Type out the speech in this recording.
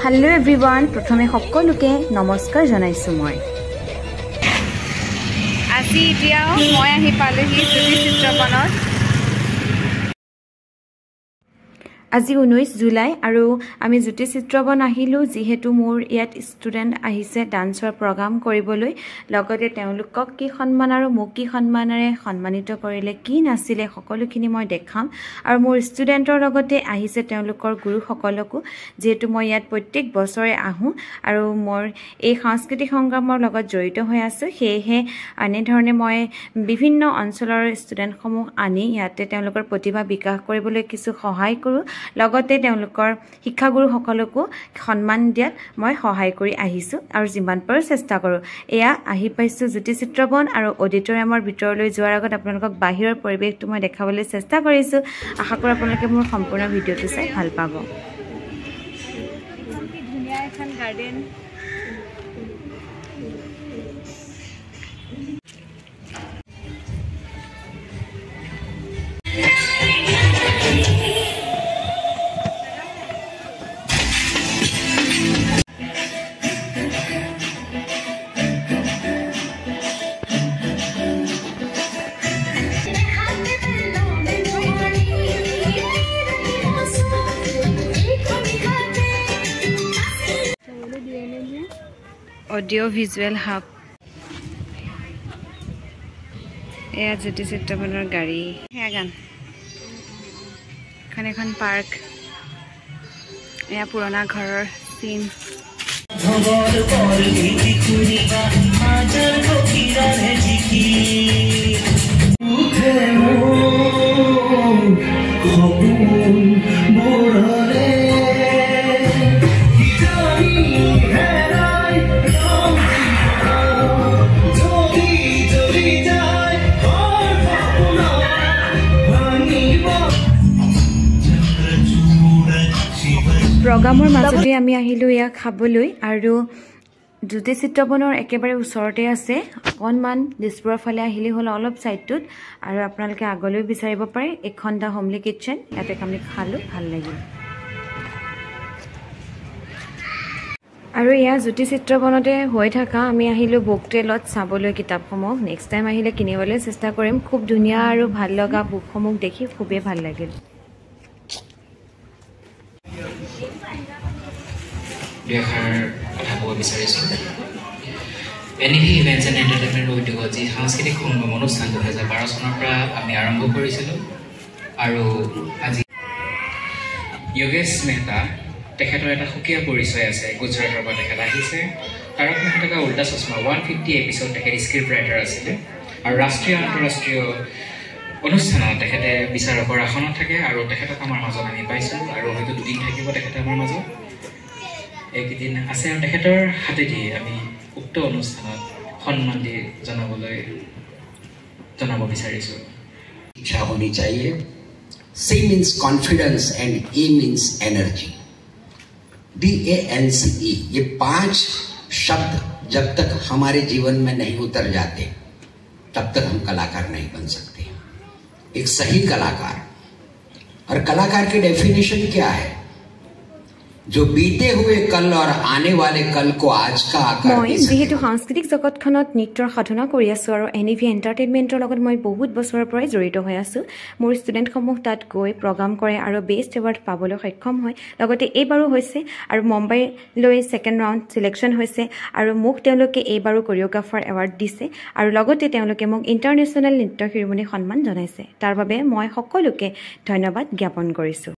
hello everyone प्रथमे सकलोके नमस्कार जनाइছো মই আজি এতিয়া মই আহি পালোহি জ্যোতি চিত্ৰবনত আজি 19 জুলাই আৰু আমি জ্যোতি চিত্ৰবন আহিলো যেহেতু মোৰ ইয়াত ষ্টুডেন্ট আহিছে ডান্সৰ প্ৰগ্ৰাম কৰিবলৈ লগতে তেওঁলোকক কি সন্মান আৰু মোক কি সন্মানৰে সন্মানিত কৰিলে কি নাছিলে সকলোখিনি মই দেখাম আৰু মোৰ ষ্টুডেন্টৰ লগতে আহিছে তেওঁলোকৰ গুৰু সকলকো যেহেতু মই ইয়াত প্ৰত্যেক বছৰে আহো আৰু মোৰ এই সাংস্কৃতিক সংগ্ৰামৰ লগত জড়িত হৈ আছো হেহে আনে ধৰণে মই বিভিন্ন অঞ্চলৰ ষ্টুডেন্টসমূহ আনি ইয়াতে তেওঁলোকৰ প্ৰতিভা বিকাশ কৰিবলৈ কিছু সহায় কৰো লগতে তেওঁলোকৰ শিক্ষাগুৰু সকলকো সন্মান দিয়াত মই সহায় কৰি আহিছো আৰু যিমান পাৰো চেষ্টা কৰো এয়া আহি পাইছো জ্যোতি চিত্ৰবন আৰু অডিটৰিয়ামৰ ভিতৰলৈ যোৱাৰ আগত আপোনালোকক বাহিৰৰ পৰিৱেশটো মই দেখাবলৈ চেষ্টা কৰিছো আশা কৰো আপোনালোকে মোৰ সম্পূৰ্ণ ভিডিঅটো চাই ভাল পাব ধুনীয়া এখন গাৰ্ডেন Audio visual hub এয়া জ্যোতি চিত্ৰবনৰ গাড়ী হেয়া গান এখন এখন পাৰ্ক এয়া পুৰণা ঘৰৰ চিন প্ৰগ্ৰামৰ মাজতে আমি আহিলো ইয়া খাবলৈ আৰু জ্যোতি চিত্ৰবনৰ একেবাৰে ওচৰতে আছে অকনমান দিছপুৰৰ ফালে আহিলে হল অলপ সাইডটোত আৰু আপোনালোকে আগলৈ বিচাৰিব পাৰে এখনটা হোমলি কিচেন ইয়াতে আমি খালো ভাল লাগিল আৰু ইয়া জ্যোতি চিত্ৰবনতে হৈ থকা আমি আহিলো বুকটেলত চাবলৈ কিতাপসমূহ নেক্সট টাইম আহিলে কিনিবলৈ চেষ্টা কৰিম খুব ধুনীয়া আৰু ভাল লগা বুকসমূহ দেখি খুবেই ভাল লাগিল দেখাৰ কথা ক'ব বিচাৰিছোঁ এনিভি ইভেণ্টছ এণ্ড এণ্টাৰটেইনমেণ্ট উদ্যোগত যি সাংস্কৃতিক সংগম অনুষ্ঠান 2012 চনৰ পৰা আমি আৰম্ভ কৰিছিলোঁ আৰু আজি যোগেশ মেহতা তেখেতৰ এটা সুকীয়া পৰিচয় আছে গুজৰাটৰ পৰা তেখেত আহিছে তাৰক মেহতা উল্টা চশমা 150 এপিছড তেখেত স্ক্ৰিপ্ট ৰাইটাৰ আছিলে আৰু ৰাষ্ট্ৰীয় আন্তঃৰাষ্ট্ৰীয় অনুষ্ঠানত তেখেতে বিচাৰকৰ আসনত থাকে আৰু তেখেতক আমাৰ মাজত আমি পাইছোঁ আৰু হয়তো দুদিন থাকিব তেখেতে আমাৰ মাজত একদিন আছে আৰু তেখেতৰ হাতেদি আমি উক্ত অনুষ্ঠানত সন্মান দি জনাব বিচাৰিছোঁ इच्छा होनी चाहिए C means confidence and E means energy DANCE ये 5 शब्द जब तक हमारे जीवन में नहीं उतर जाते तब तक हम कलाकार नहीं बन सकते एक सही कलाकार और कलाकार की डेफिनेशन क्या है जो बीते हुए कल और आने वाले कल को आज का आकार মই যেহেতু সাংস্কৃতিক জগতখনত নৃত্যৰ সাধনা কৰি আছো আৰু এনিভি এন্টাৰটেইনমেন্টৰ লগত মই বহুত বছৰৰ পৰাই জড়িত হৈ আছো মোৰ ষ্টুডেন্টসমূহ তাত গৈ প্ৰগ্ৰাম কৰে আৰু বেষ্ট এৱাৰ্ড পাবলৈ সক্ষম হয় লগতে এইবাৰো হৈছে আৰু মুম্বাইলৈ সেকেন্ড ৰাউণ্ড সিলেকশন হৈছে আৰু মোক তেওঁলোকে এইবাৰো কোৰিওগ্ৰাফাৰ এৱাৰ্ড দিছে আৰু লগতে তেওঁলোকে মোক ইন্টাৰনেশ্যনেল নৃত্য শিৰোমণি সন্মান জনাইছে তাৰ বাবে মই সকলোকে ধন্যবাদ জ্ঞাপন কৰিছো